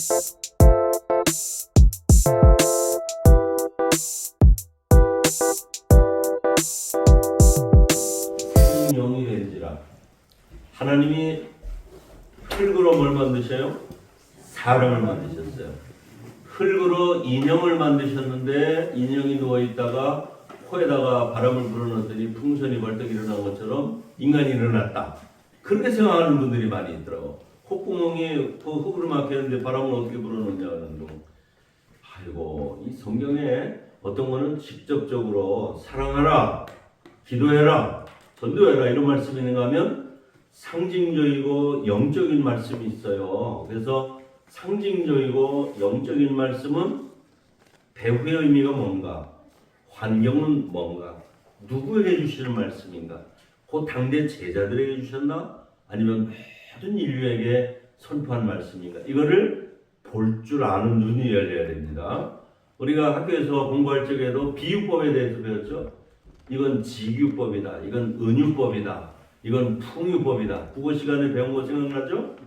생명이 된지라. 하나님이 흙으로 뭘 만드셔요? 사람을 만드셨어요. 흙으로 인형을 만드셨는데 인형이 누워있다가 코에다가 바람을 불어넣었더니 풍선이 벌떡 일어난 것처럼 인간이 일어났다. 그렇게 생각하는 분들이 많이 있더라고. 콧구멍이 그 흙으로 막혔는데 바람을 어떻게 불어넣냐는 거. 아이고, 이 성경에 어떤 거는 직접적으로 사랑하라, 기도해라, 전도해라 이런 말씀이 있는가 하면 상징적이고 영적인 말씀이 있어요. 그래서 상징적이고 영적인 말씀은 배후의 의미가 뭔가, 환경은 뭔가, 누구에게 주시는 말씀인가, 그 당대 제자들에게 주셨나, 아니면 모든 인류에게 선포한 말씀인가, 이거를 볼 줄 아는 눈이 열려야 됩니다. 우리가 학교에서 공부할 적에도 비유법에 대해서 배웠죠. 이건 직유법이다, 이건 은유법이다, 이건 풍유법이다. 국어 시간에 배운 거 생각나죠?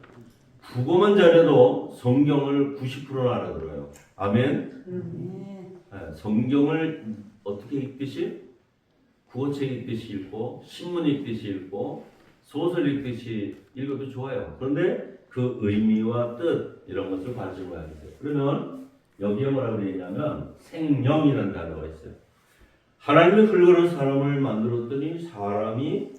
국어만 잘해도 성경을 90%는 알아들어요. 아멘? 네, 성경을 어떻게 읽듯이? 국어책 읽듯이 읽고, 신문 읽듯이 읽고, 소설 읽듯이 읽어도 좋아요. 그런데 그 의미와 뜻, 이런 것을 관심을 하게 돼요. 그러면 여기에 뭐라고 되어 있냐면 생명이라는 단어가 있어요. 하나님의 흙으로 사람을 만들었더니 사람이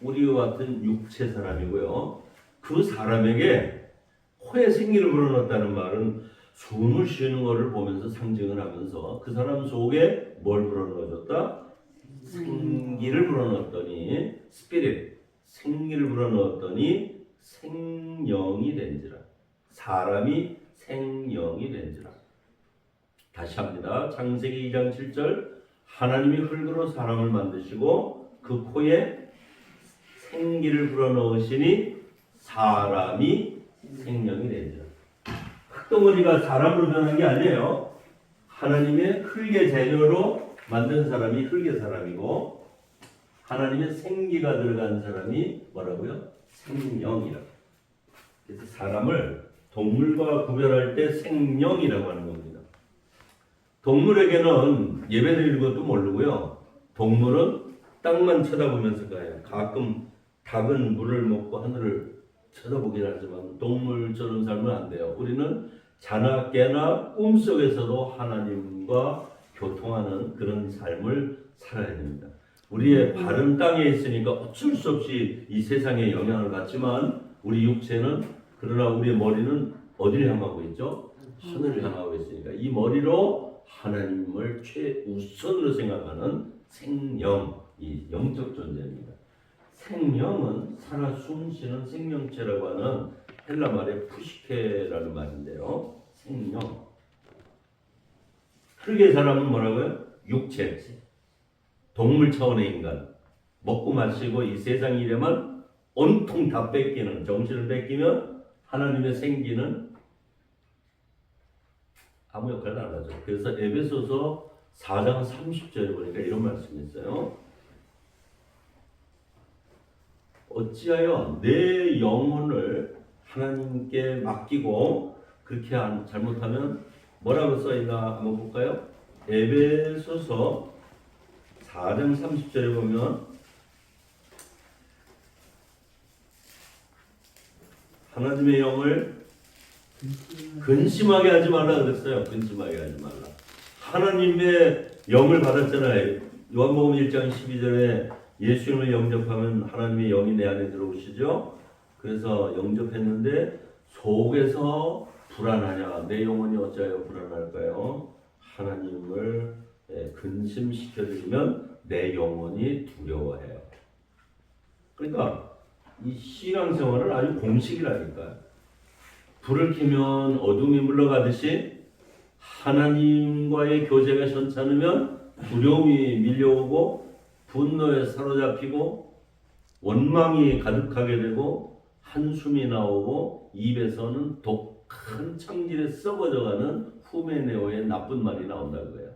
우리와 같은 육체 사람이고요. 그 사람에게 코에 생기를 불어넣었다는 말은 숨을 쉬는 것을 보면서 상징을 하면서 그 사람 속에 뭘 불어넣어줬다? 생기를 불어넣었더니 스피릿, 생기를 불어넣었더니 생명이 된지라. 사람이 생명이 된지라. 다시 합니다. 창세기 2장 7절 하나님이 흙으로 사람을 만드시고 그 코에 생기를 불어넣으시니 사람이 생명이 된지라. 흙덩어리가 사람으로 변한 게 아니에요. 하나님의 흙의 재료로 만든 사람이 흙의 사람이고 하나님의 생기가 들어간 사람이 뭐라고요? 생명이라. 그래서 사람을 동물과 구별할 때 생명이라고 하는 겁니다. 동물에게는 예배드리는 것도 모르고요. 동물은 땅만 쳐다보면서 가요. 가끔 닭은 물을 먹고 하늘을 쳐다보긴 하지만 동물처럼 살면 안 돼요. 우리는 자나 깨나 꿈속에서도 하나님과 교통하는 그런 삶을 살아야 됩니다. 우리의 발은 땅에 있으니까 어쩔 수 없이 이 세상에 영향을 받지만 우리 육체는, 그러나 우리의 머리는 어디를 향하고 있죠? 하늘을 향하고 있으니까 이 머리로 하나님을 최우선으로 생각하는 생명, 이 영적 존재입니다. 생명은 살아 숨쉬는 생명체라고 하는 헬라 말의 푸시케라는 말인데요. 생명. 흙의 사람은 뭐라고요? 육체. 동물 차원의 인간. 먹고 마시고 이 세상 일에만 온통 다 뺏기는, 정신을 뺏기면 하나님의 생기는 아무 역할을 안 하죠. 그래서 에베소서 4장 30절에 보니까 이런 말씀이 있어요. 어찌하여 내 영혼을 하나님께 맡기고 그렇게 잘못하면 뭐라고 써있나 한번 볼까요? 에베소서 4장 30절에 보면 하나님의 영을 근심하게 하지 말라 그랬어요. 근심하게 하지 말라. 하나님의 영을 받았잖아요. 요한복음 1장 12절에 예수님을 영접하면 하나님의 영이 내 안에 들어오시죠. 그래서 영접했는데 속에서 불안하냐, 내 영혼이 어찌하여 불안할까요? 하나님을 근심시켜주시면 내 영혼이 두려워해요. 그러니까 이 신앙생활은 아주 공식이라니까요. 불을 켜면 어둠이 물러가듯이 하나님과의 교제가 시원치 않으면 두려움이 밀려오고 분노에 사로잡히고 원망이 가득하게 되고 한숨이 나오고 입에서는 독한 창질에 썩어져가는 후메네오의 나쁜 말이 나온다는 거예요.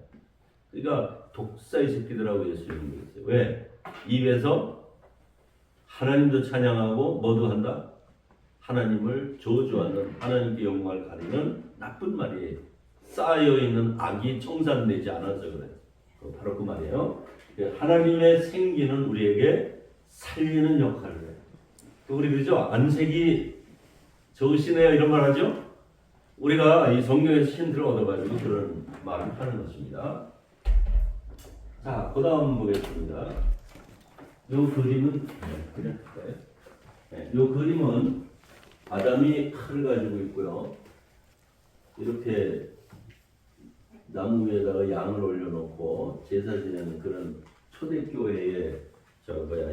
그러니까 독사의 새끼들하고 예수님이 그랬어요. 왜? 입에서 하나님도 찬양하고 뭐도 한다? 하나님을 저주하는, 하나님께 영광을 가리는 나쁜 말이에요. 쌓여있는 악이 청산되지 않아서 그래요. 바로 그 말이에요. 하나님의 생기는 우리에게 살리는 역할을 해요. 우리 그러죠? 안색이 좋으시네요 이런 말 하죠? 우리가 이 성경에서 힌트를 얻어가지고 그런 말을 하는 것입니다. 자, 그 다음 보겠습니다. 이 그림은 이 그림은 아담이 칼을 가지고 있고요. 이렇게 나무 위에다가 양을 올려놓고 제사 지내는 그런 초대교회의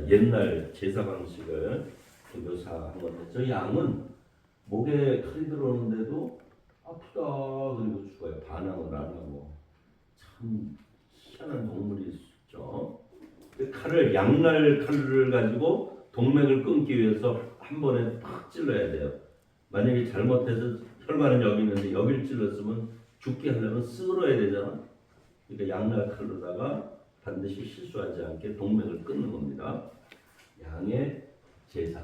옛날 제사 방식을 묘사한 건데, 저 양은 목에 칼이 들어오는데도 아프다 그리고 죽어요. 반항을 안 하고. 참 희한한 동물이 있죠. 그 칼을, 양날 칼을 가지고 동맥을 끊기 위해서 한 번에 팍 찔러야 돼요. 만약에 잘못해서 혈관은 여기 있는데 여기를 찔렀으면 죽게 하려면 쓸어야 되잖아. 그러니까 양날 칼로다가 반드시 실수하지 않게 동맥을 끊는 겁니다. 양의 제사.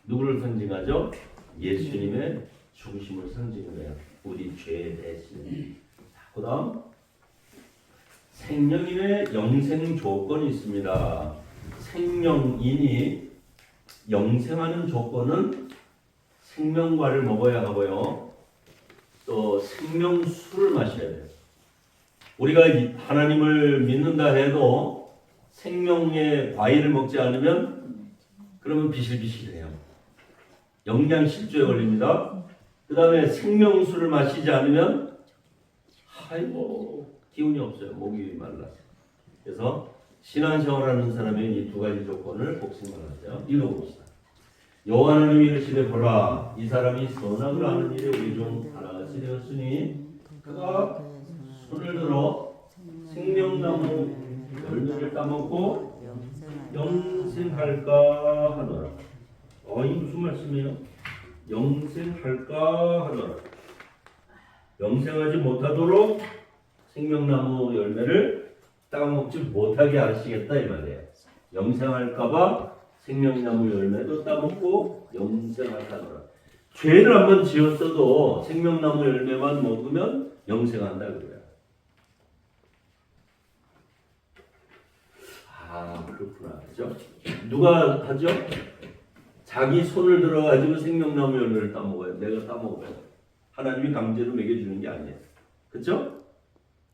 누구를 상징하죠? 예수님의 죽으심을 상징해요. 우리 죄 대신. 그 다음 생명인의 영생 조건이 있습니다. 생명인이 영생하는 조건은 생명과를 먹어야 하고요. 또 생명수를 마셔야 돼요. 우리가 하나님을 믿는다 해도 생명의 과일을 먹지 않으면 그러면 비실비실해요. 영양실조에 걸립니다. 그 다음에 생명수를 마시지 않으면 기운이 없어요. 목이 말라서. 그래서 신앙생활하는 사람이 이 두 가지 조건을 꼭 생각하세요. 읽어봅시다. 여호와 하나님이 이르시되 보라, 이 사람이 선악을 아는 일에 우리 중 하나같이 되었으니 그가 손을 들어 생명나무 열매를 따먹고 영생할까 하노라. 이게 무슨 말씀이에요? 영생할까 하노라. 영생하지 못하도록 생명나무 열매를 따먹지 못하게 하시겠다 이 말이에요. 영생할까봐 생명나무 열매도 따먹고 영생할까 하노라. 죄를 한번 지었어도 생명나무 열매만 먹으면 영생한다 그래요. 그렇구나. 그죠? 누가 하죠? 자기 손을 들어가지고 생명나무 열매를 따먹어요. 내가 따먹어요. 하나님이 강제로 먹여주는 게 아니에요. 그죠?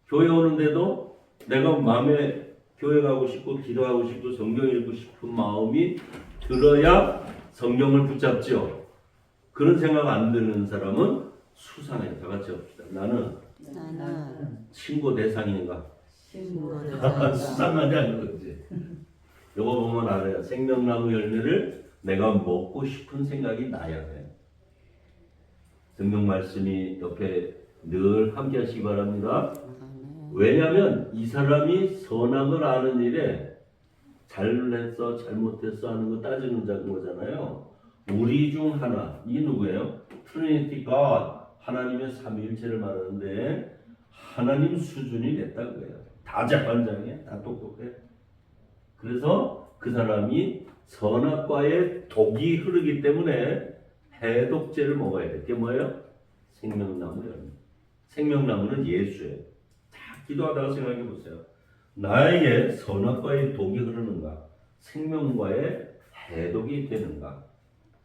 교회 오는데도 내가 마음에 교회 가고 싶고 기도하고 싶고 성경 읽고 싶은 마음이 들어야 성경을 붙잡죠. 그런 생각 안 드는 사람은 수상해요. 다 같이 합시다. 나는 신고 대상인가? 수상하지 않는 거지. 요거 보면 알아요. 생명나무 열매를 내가 먹고 싶은 생각이 나야 해. 성경 말씀이 옆에 늘 함께 하시기 바랍니다. 왜냐하면 이 사람이 선악을 아는 일에 잘했어 잘못했어 하는 거 따지는 거잖아요. 우리 중 하나, 이 누구예요? 트리니티 갓, 하나님의 삼위일체를 말하는데 하나님 수준이 됐다 그래요. 다 자판장이야, 다 똑똑해. 그래서 그 사람이 선악과의 독이 흐르기 때문에 해독제를 먹어야 돼. 그게 뭐예요? 생명나무 열매. 생명나무는 예수예요. 다 기도하다가 생각해 보세요. 나에게 선악과의 독이 흐르는가? 생명과의 해독이 되는가?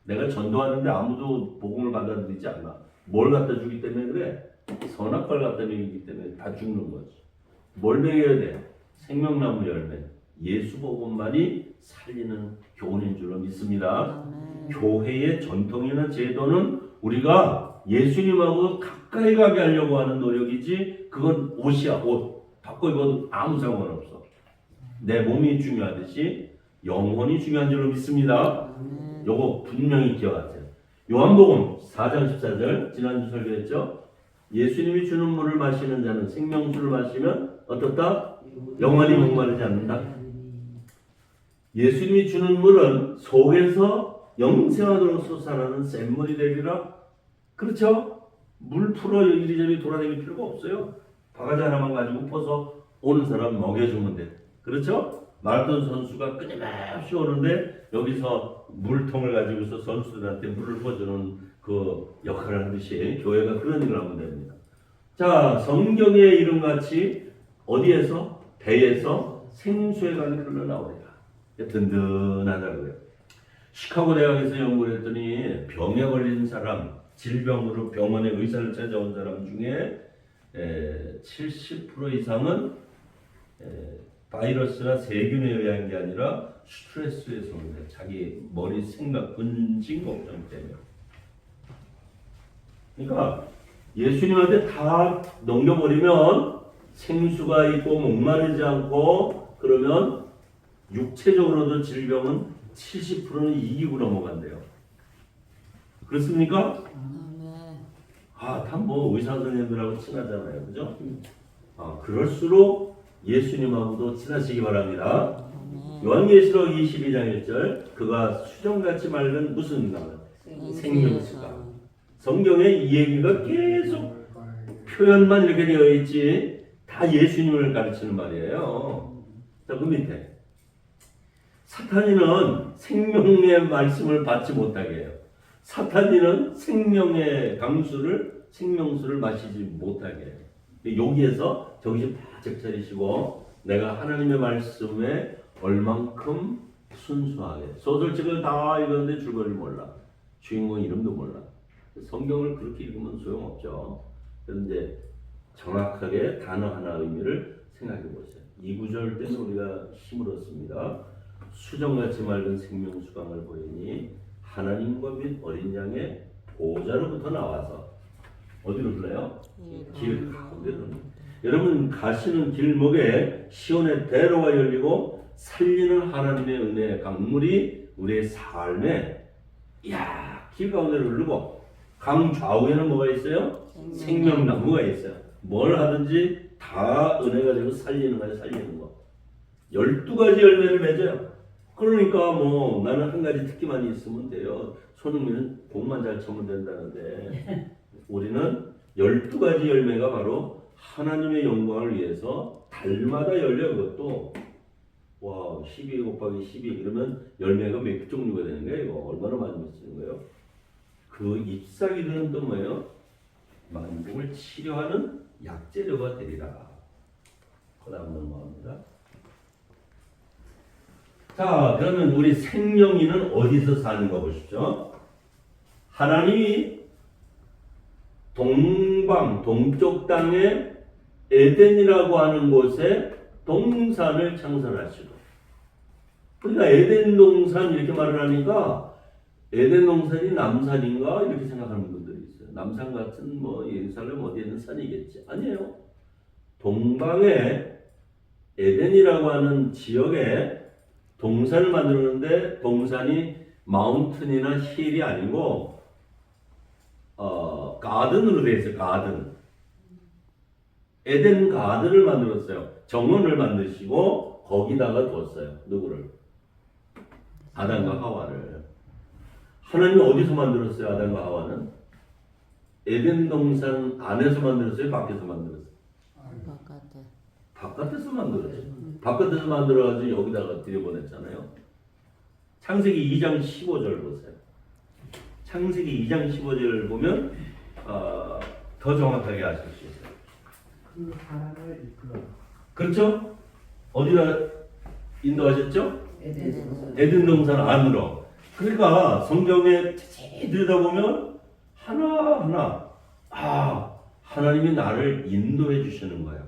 내가 전도하는데 아무도 복음을 받아들이지 않아. 뭘 갖다 주기 때문에 그래? 선악과를 갖다 주기 때문에 다 죽는 거지. 뭘 먹여야 돼? 생명나무 열매. 예수 복음만이 살리는 교훈인 줄로 믿습니다. 교회의 전통이나 제도는 우리가 예수님하고 가까이 가게 하려고 하는 노력이지, 그건 옷이야. 옷 바꿔 입어도 아무 상관없어. 내 몸이 중요하듯이 영혼이 중요한 줄로 믿습니다. 요거 분명히 기억하세요. 요한복음 4장 14절 지난주 설교했죠. 예수님이 주는 물을 마시는 자는 생명수를 마시면 어떻다? 영원히 목마르지 않는다. 예수님이 주는 물은 속에서 영생하도록 솟아나는 샘물이 되리라. 그렇죠? 물 풀어 이리저리 돌아다닐 필요가 없어요. 바가지 하나만 가지고 퍼서 오는 사람 먹여주면 돼. 그렇죠? 마라톤 선수가 끊임없이 오는데 여기서 물통을 가지고서 선수들한테 물을 퍼주는 그 역할을 하듯이 교회가 그런 일을 하면 됩니다. 자, 성경에 이름같이 어디에서? 배에서 생수의 강이 흘러나오리라. 든든하다고요. 시카고 대학에서 연구를 했더니 병에 걸린 사람, 질병으로 병원에 의사를 찾아온 사람 중에 70% 이상은 바이러스나 세균에 의한 게 아니라 스트레스에서 오는 거예요. 자기 머리 생각, 근심 걱정 때문에. 그러니까 예수님한테 다 넘겨버리면 생수가 있고 목마르지 않고 그러면 육체적으로도 질병은 70%는 이기고 넘어간대요. 그렇습니까? 다 뭐 의사 선생님들하고 친하잖아요, 그죠? 그럴수록 예수님하고도 친하시기 바랍니다. 요한계시록 22장 1절 그가 수정같이 맑은 무슨 강? 생명수가. 성경에 이 얘기가 계속 표현만 이렇게 되어 있지 다 예수님을 가르치는 말이에요. 자, 그 밑에 사탄이는 생명의 말씀을 받지 못하게 해요. 사탄이는 생명의 강수를 생명수를 마시지 못하게 해요. 여기에서 정신 바짝 차리시고 내가 하나님의 말씀에 얼만큼 순수하게 소설책을 다 읽었는데 줄거리를 몰라. 주인공 이름도 몰라. 성경을 그렇게 읽으면 소용없죠. 그런데 정확하게 단어 하나 의미를 생각해 보세요. 이 구절 때는 우리가 힘을 얻습니다. 수정같이 맑은 생명수강을 보이니 하나님과 및 어린 양의 보좌로부터 나와서 어디로 흘러요? 길 가운데로. 여러분 가시는 길목에 시온의 대로가 열리고 살리는 하나님의 은혜의 강물이 우리의 삶에 길 가운데로 흐르고 강 좌우에는 뭐가 있어요? 생명나무가 있어요. 뭘 하든지 다 은혜가 되고 살리는 거예요. 살리는 거. 12가지 열매를 맺어요. 그러니까 뭐 나는 한 가지 특기만 있으면 돼요. 손흥민은 공만 잘 치면 된다는데 우리는 12가지 열매가 바로 하나님의 영광을 위해서 달마다 열려. 그것도 12 곱하기 12 그러면 열매가 몇 종류가 되는 거예요? 이거 얼마나 많이 쓰는 거예요? 그 잎사귀들은 또 뭐예요? 만국을 치료하는 약재료가 되리라. 그 다음 넘어갑니다. 자, 그러면 우리 생명인은 어디서 사는가 보십시오. 하나님이 동쪽 땅에 에덴이라고 하는 곳에 동산을 창설하시고, 그러니까 에덴 동산 이렇게 말을 하니까 에덴 동산이 남산인가 이렇게 생각하는 분들이 있어요. 남산 같은 뭐 예루살렘 어디에 있는 산이겠지. 아니에요. 동방에 에덴이라고 하는 지역에 동산을 만들었는데 동산이 마운틴이나 힐이 아니고 가든으로 되어 있어요. 가든. 에덴 가든을 만들었어요. 정원을 만드시고 거기다가 뒀어요. 누구를? 아담과 하와를. 하나님이 어디서 만들었어요? 아담과 하와는? 에덴 동산 안에서 만들었어요? 밖에서 만들었어요? 바깥에서 만들었어요. 바깥에서 만들어가지고 여기다가 들여보냈잖아요. 창세기 2장 15절 보세요. 창세기 2장 15절을 보면 더 정확하게 아실 수 있어요. 그 사람을 이끌어. 그렇죠? 어디다 인도하셨죠? 에덴 동산 안으로. 그러니까 성경에 자세히 들여다보면 하나하나 하나님이 나를 인도해 주시는 거예요.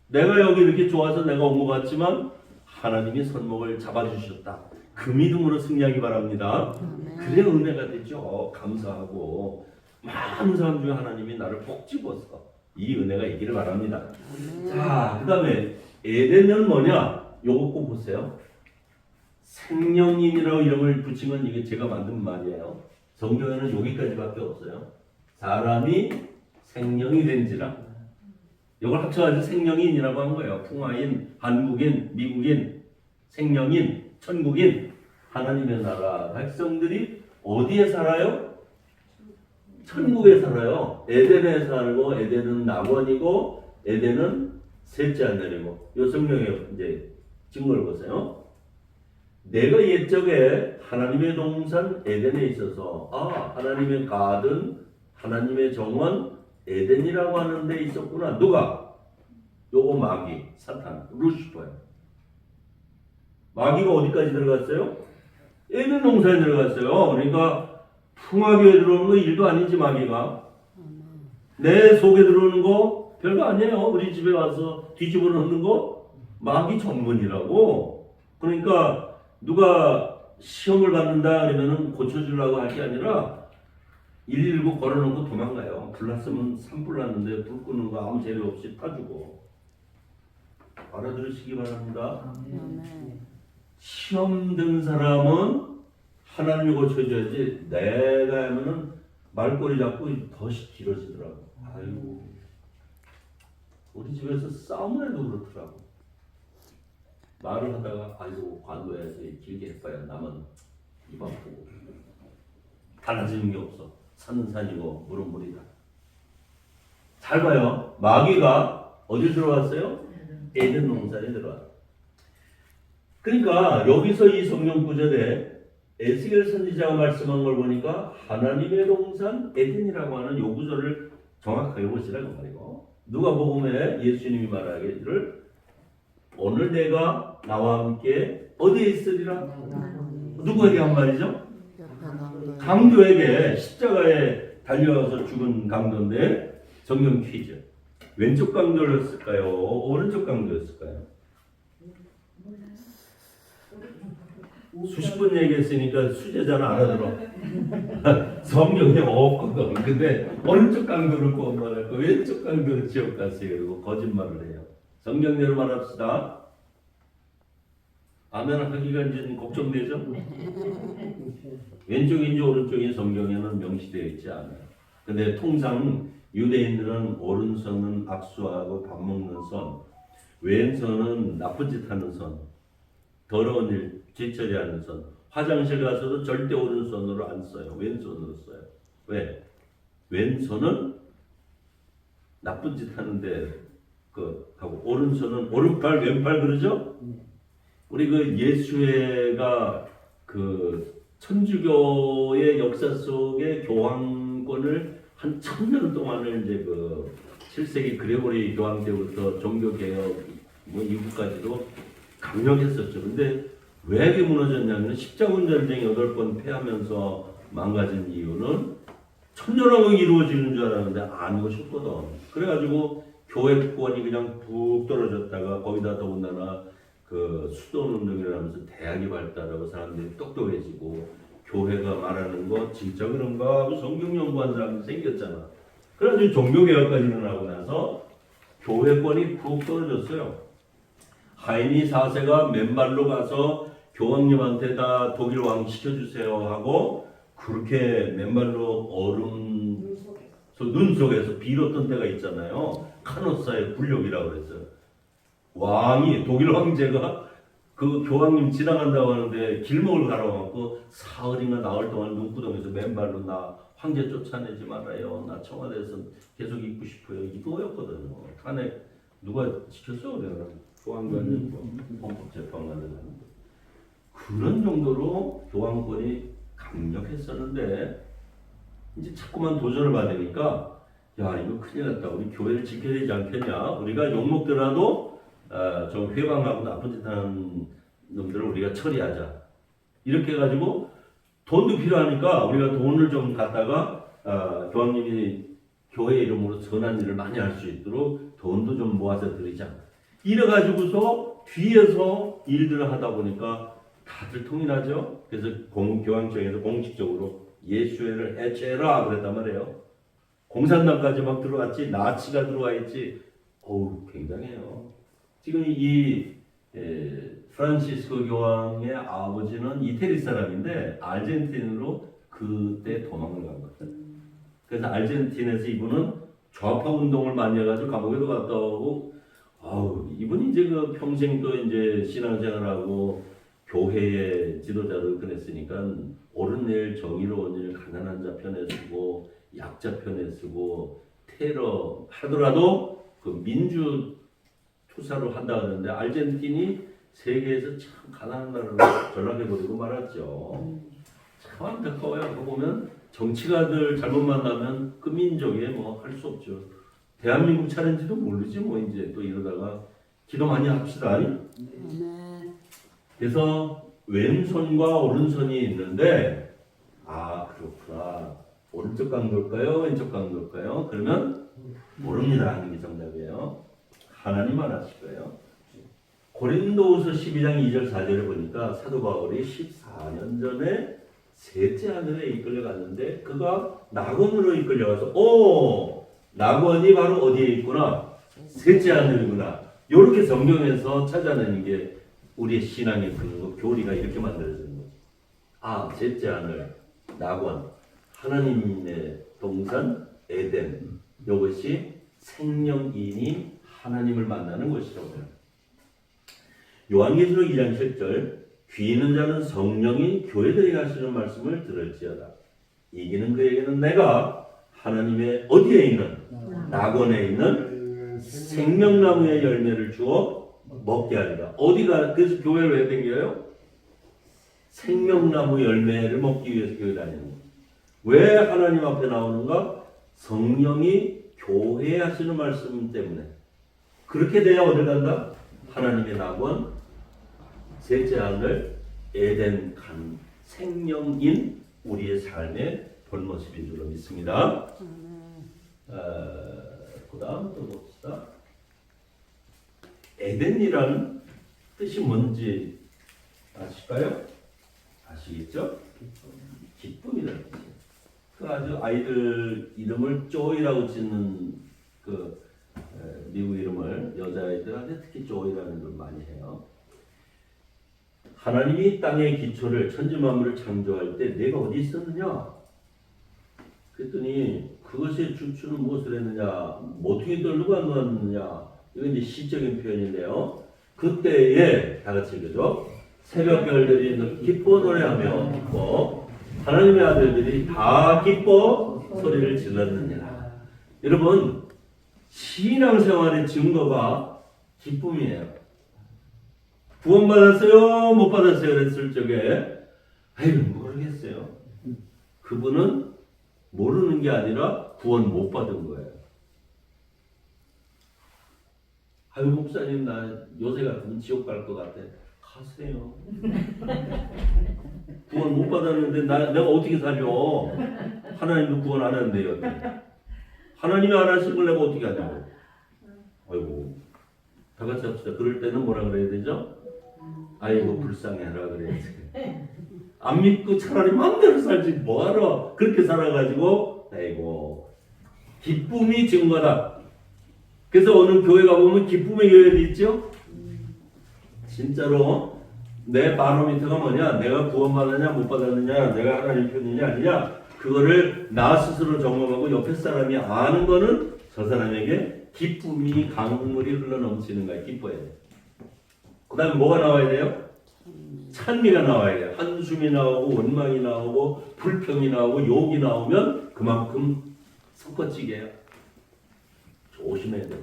내가 여기 이렇게 좋아서 내가 온 것 같지만 하나님이 손목을 잡아주셨다. 그 믿음으로 승리하기 바랍니다. 그래야 은혜가 되죠. 감사하고 많은 사람 중에 하나님이 나를 복 집어서 이 은혜가 있기를 바랍니다. 자, 그 다음에 에덴은 뭐냐? 요거 꼭 보세요. 생명인이라고 이름을 붙인 건 이게 제가 만든 말이에요. 성경에는 여기까지밖에 없어요. 사람이 생명이 된지라. 이걸 합쳐가지고 생명인이라고 한 거예요. 풍화인, 한국인, 미국인, 생명인, 천국인, 하나님의 나라 백성들이 어디에 살아요? 천국에 살아요. 에덴에 살고 에덴은 낙원이고 에덴은 셋째 하늘이고 요 성경에 이제 증거를 보세요. 내가 옛적에 하나님의 동산 에덴에 있어서 하나님의 가든 하나님의 정원 에덴이라고 하는 데 있었구나. 누가? 요거 마귀, 사탄, 루시퍼예요. 마귀가 어디까지 들어갔어요? 에덴 동산에 들어갔어요. 그러니까 풍화교에 들어오는 거 일도 아니지 마귀가. 내 속에 들어오는 거 별거 아니에요. 우리 집에 와서 뒤집어 놓는 거 마귀 전문이라고. 그러니까 누가 시험을 받는다 그러면은 고쳐주려고 할 게 아니라 119 걸어놓고 도망가요. 불났으면 산불 났는데 불 끄는 거 아무 재료 없이 타주고. 알아들으시기 바랍니다. 시험 든 사람은 하나님이 고쳐줘야지 내가 하면은 말꼬리 잡고 더 길어지더라고. 아이고 우리 집에서 싸움을 해도 그렇더라고. 말을 하다가 아이고 관둬야지 길게 해봐야 남은 입 아프고 달라지는 게 없어. 산은 산이고 물은 물이다. 잘 봐요. 마귀가 어디 들어왔어요? 에덴 동산에 들어왔어요. 그러니까 여기서 이 성경 구절에 에스겔 선지자가 말씀한 걸 보니까 하나님의 동산 에덴이라고 하는 요 구절을 정확하게 보시라고 말이고, 누가복음에 예수님이 말하기를 오늘 내가 나와 함께 어디에 있으리라? 누구에게 한 말이죠? 강도에게, 십자가에 달려와서 죽은 강도인데 성경 퀴즈. 왼쪽 강도였을까요? 오른쪽 강도였을까요? 수십 번 얘기했으니까 수제자는 알아들어. 성경에 없거든. 근데 오른쪽 강도를 꼭 말하고 왼쪽 강도를 지옥 갔어요. 그리고 거짓말을 해요. 성경대로 말합시다. 아멘 하기가 이제 걱정되죠? 왼쪽인지 오른쪽인지 성경에는 명시되어 있지 않아요. 근데 통상 유대인들은 오른손은 악수하고 밥 먹는 손, 왼손은 나쁜 짓 하는 손, 더러운 일 뒤처리하는 손. 화장실 가서도 절대 오른손으로 안 써요. 왼손으로 써요. 왜? 왼손은 나쁜 짓 하는데 하고 오른손은 오른팔 왼팔 그러죠? 우리 그 예수회가 그 천주교의 역사 속에 교황권을 한 1000년 동안을 이제 그 7세기 그레고리 교황 때부터 종교개혁 이후까지도 강력했었죠. 근데 왜 이게 무너졌냐면 십자군 전쟁 8번 패하면서 망가진 이유는 천년왕국 이루어지는 줄 알았는데 안 오셨거든. 그래가지고 교회권이 그냥 푹 떨어졌다가 거기다 더군다나 그 수도운동이라 하면서 대학이 발달하고 사람들이 똑똑해지고 교회가 말하는 거 진짜 그런가 하고 성경 연구한 사람이 생겼잖아. 그래가지고 종교개혁까지 일어나고 나서 교회권이 푹 떨어졌어요. 하이니 4세가 맨발로 가서 교황님한테 다 독일 왕 시켜주세요 하고 그렇게 맨발로 얼음 눈 속에서 빌었던 때가 있잖아요. 카노사의 굴욕이라고 그랬어요. 왕이 독일 황제가 그 교황님 지나간다고 하는데 길목을 가로막고 사흘인가 나흘 동안 눈구덩이에서 맨발로 나 황제 쫓아내지 말아요. 나 청와대에서 계속 있고 싶어요. 이거였거든요. 탄핵 누가 시켰어? 내가 교황관은 헌법재판관을 하는데 그런 정도로 교황권이 강력했었는데 이제 자꾸만 도전을 받으니까 야 이거 큰일 났다. 우리 교회를 지켜야 되지 않겠냐. 우리가 욕먹더라도 좀 회방하고 나쁜 짓 하는 놈들을 우리가 처리하자. 이렇게 해가지고 돈도 필요하니까 우리가 돈을 좀 갖다가 교황님이 교회 이름으로 선한 일을 많이 할 수 있도록 돈도 좀 모아서 드리자. 이래가지고서 뒤에서 일들을 하다 보니까 다들 통일하죠. 그래서 교황청에서 공식적으로 예수회를 해체해라 그랬단 말이에요. 공산당까지 막 들어왔지, 나치가 들어와 있지. 어우 굉장해요. 지금 이 프란시스코 교황의 아버지는 이태리 사람인데 아르헨틴으로 그때 도망을 간 거죠. 그래서 아르헨틴에서 이분은 좌파 운동을 많이 해가지고 감옥에도 갔다 오고, 이분이 이제 그 평생 또 이제 신앙생활하고 교회의 지도자로 그랬으니까 옳은 일, 정의로운 일, 가난한 자 편에 서고 약자 편에 서고 테러 하더라도 그 민주 투사로 한다 그러는데 아르헨틴이 세계에서 참 가난한 나라로 전락해버리고 말았죠. 참 안타까워요. 그거 보면 정치가들 잘못 만나면 그 민족에 뭐 할 수 없죠. 대한민국 차례인지도 모르지 뭐 이제 또 이러다가 기도 많이 합시다. 그래서 왼손과 오른손이 있는데 아 그렇구나. 오른쪽 강도일까요? 왼쪽 강도일까요? 그러면 모릅니다 하는 게 정답이에요. 하나님만 아실 거예요. 고린도후서 12장 2절 4절에 보니까 사도 바울이 14년 전에 셋째 아들에 이끌려갔는데 그가 낙원으로 이끌려가서 낙원이 바로 어디에 있구나? 셋째 아들이구나. 이렇게 성경에서 찾아내는 게 우리의 신앙의 근거, 교리가 이렇게 만들어지는 거죠. 아, 셋째 아들, 낙원, 하나님의 동산, 에덴. 이것이 생명인이 하나님을 만나는 곳이라고 해요. 요한계시록 2장 7절 귀 있는 자는 성령이 교회들에게 하시는 말씀을 들을지어다. 이기는 그에게는 내가 하나님의 어디에 있는 낙원에 있는 생명나무의 열매를 주어 먹게 하리라. 어디가 그래서 교회를 왜 댕겨요? 생명나무 열매를 먹기 위해서 교회 다니는 거예요. 왜 하나님 앞에 나오는가? 성령이 교회에 하시는 말씀 때문에. 그렇게 돼야 어디 간다? 하나님의 낙원, 셋째 하늘, 에덴 간 생명인 우리의 삶의 본모습인 줄로 믿습니다. 그 다음 또 봅시다. 에덴이라는 뜻이 뭔지 아실까요? 아시겠죠? 기쁨이라는 뜻이에요. 그 아주 아이들 이름을 조이라고 짓는 그 미국 이름을 여자아이들한테 특히 조이라는 걸 많이 해요. 하나님이 땅의 기초를 천지 만물을 창조할 때 내가 어디 있었느냐? 그랬더니 그것의 주추는 무엇을 했느냐? 모퉁이들 누가 놓았느냐? 이건 이제 시적인 표현인데요. 그때에 다 같이 읽어줘. 새벽별들이 기뻐 노래하며 기뻐 하나님의 아들들이 다 기뻐 소리를 질렀느니라. 여러분 신앙생활의 증거가 기쁨이에요. 구원받았어요? 못 받았어요? 그랬을 적에 아유 모르겠어요. 그분은 모르는 게 아니라 구원 못 받은 거예요. 아유 목사님 나 요새 같으면 지옥 갈 것 같아. 가세요. 구원 못 받았는데 내가 어떻게 살려? 하나님도 구원 안 하는데요. 하나님이 안 하신 걸 내가 어떻게 하냐고. 아이고 다 같이 합시다. 그럴 때는 뭐라 그래야 되죠? 아이고 불쌍해라 그래야지. 안 믿고 차라리 마음대로 살지 뭐하러 그렇게 살아가지고 아이고 기쁨이 증거다. 그래서 어느 교회 가보면 기쁨의 교회도 있죠. 진짜로 내 바로미터가 뭐냐, 내가 구원받았냐 못 받았느냐, 내가 하나님 편이냐 아니냐, 그거를 나 스스로 점검하고 옆에 사람이 아는 거는 저 사람에게 기쁨이 강물이 흘러넘치는 거야. 기뻐야 돼. 그 다음에 뭐가 나와야 돼요? 찬미가 나와야 돼요. 한숨이 나오고 원망이 나오고 불평이 나오고 욕이 나오면 그만큼 섞어지게요. 조심해야 돼요.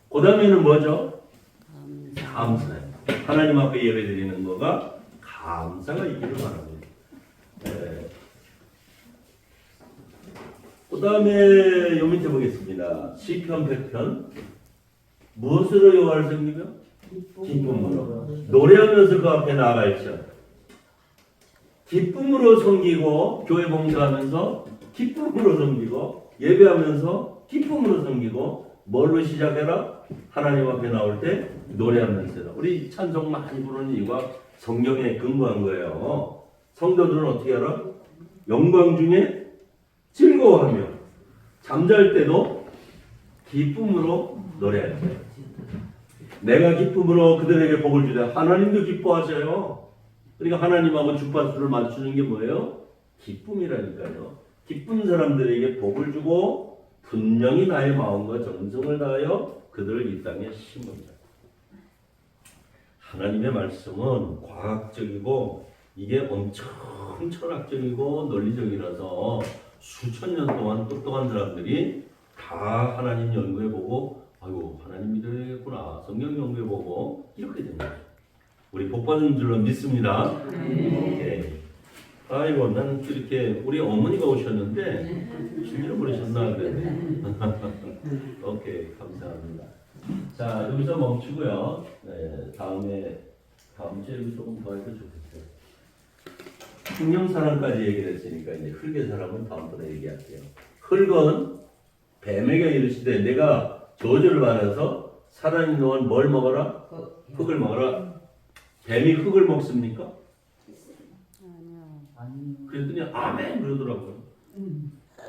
그 다음에는 뭐죠? 감사해요. 하나님 앞에 예배 드리는 거가 감사가 있기를 바랍니다. 네. 그 다음에 요 밑에 보겠습니다. 시편 100편 무엇으로 여호와를 섬기며? 기쁨으로. 노래하면서 그 앞에 나아갈지어다. 기쁨으로 섬기고 교회 봉사하면서 기쁨으로 섬기고 예배하면서 기쁨으로 섬기고 뭘로 시작해라? 하나님 앞에 나올 때 노래하면서. 우리 찬송 많이 부르는 이유가 성경에 근거한 거예요. 성도들은 어떻게 알아? 영광 중에 즐거워하며 잠잘 때도 기쁨으로 노래할 때. 내가 기쁨으로 그들에게 복을 주되 하나님도 기뻐하셔요. 그러니까 하나님하고 주파수를 맞추는 게 뭐예요? 기쁨이라니까요. 기쁜 사람들에게 복을 주고 분명히 나의 마음과 정성을 다하여 그들을 이 땅에 심습니다. 하나님의 말씀은 과학적이고 이게 엄청 철학적이고 논리적이라서 수천 년 동안 똑똑한 사람들이 다 하나님 연구해보고 아이고 하나님 믿어야겠구나 성경 연구해보고 이렇게 된 거죠. 우리 복 받은 줄로 믿습니다. 네. 오케이. 아이고, 난 이렇게 우리 어머니가 오셨는데 준비를 버리셨나 그랬네. 오케이, 감사합니다. 자, 여기서 멈추고요. 네, 다음 주에 조금 더 해도 좋겠어요. 흑령사람까지 얘기를 했으니까 이제 흙의 사람은 다음번에 얘기할게요. 흙은 뱀에게 이르시되 내가 저주를 받아서 살아있는 동안 뭘 먹어라? 흙을 먹어라. 뱀이 흙을 먹습니까? 그랬더니 아멘 그러더라고요.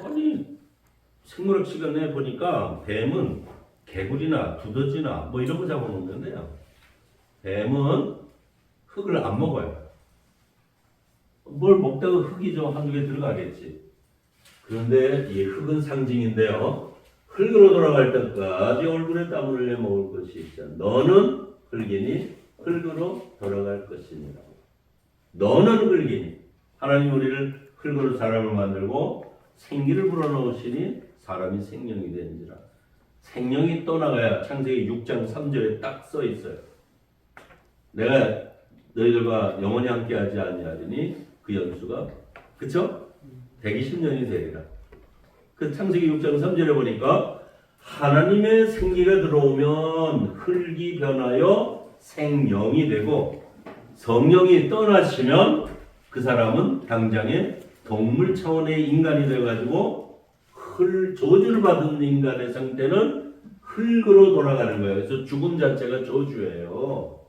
아니 생물학 시간에 보니까 뱀은 개구리나 두더지나 뭐 이런 거 잡아먹는데요. 뱀은 흙을 안 먹어요. 뭘 먹다가 흙이 좀 한두 개 들어가겠지. 그런데 이 흙은 상징인데요. 흙으로 돌아갈 때까지 얼굴에 땀을 흘려 먹을 것이 있자. 너는 흙이니 흙으로 돌아갈 것이니라. 너는 흙이니. 하나님 우리를 흙으로 사람을 만들고 생기를 불어넣으시니 사람이 생명이 되는지라. 생명이 떠나가야 창세기 6장 3절에 딱 써 있어요. 내가 너희들과 영원히 함께하지 아니하리니 그 연수가 그쵸? 120년이 되리라. 그 창세기 6장 3절에 보니까 하나님의 생기가 들어오면 흙이 변하여 생명이 되고 성령이 떠나시면 그 사람은 당장에 동물 차원의 인간이 되어가지고 저주를 받은 인간의 상태는 흙으로 돌아가는 거예요. 그래서 죽음 자체가 저주예요.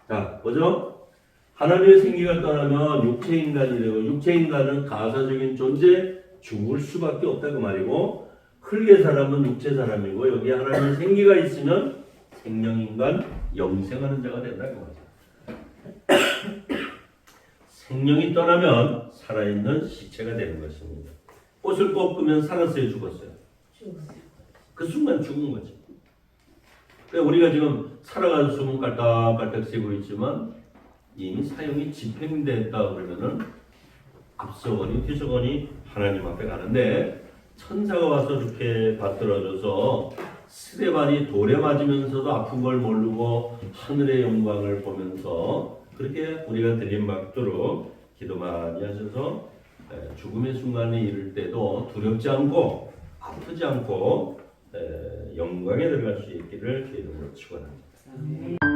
자, 보죠? 하나님의 생기가 떠나면 육체 인간이 되고 육체 인간은 가사적인 존재 죽을 수밖에 없다 그 말이고 흙의 사람은 육체 사람이고 여기 하나님의 생기가 있으면 생명 인간 영생하는 자가 된다 그 말이죠. 생명이 떠나면 살아있는 시체가 되는 것입니다. 꽃을 꺾으면 살았어요, 죽었어요? 그 순간 죽은 거지. 그러니까 우리가 지금 살아가는 숨은 깔딱깔딱 쉬고 있지만 이미 사형이 집행됐다 그러면은 앞서거니 뒤서거니 하나님 앞에 가는데 천사가 와서 이렇게 받들어줘서 스데반이 돌에 맞으면서도 아픈 걸 모르고 하늘의 영광을 보면서 그렇게 우리가 드린 받도록 기도 많이 하셔서 죽음의 순간에 이를 때도 두렵지 않고 아프지 않고 영광에 들어갈 수 있기를 주의 이름으로 축원합니다.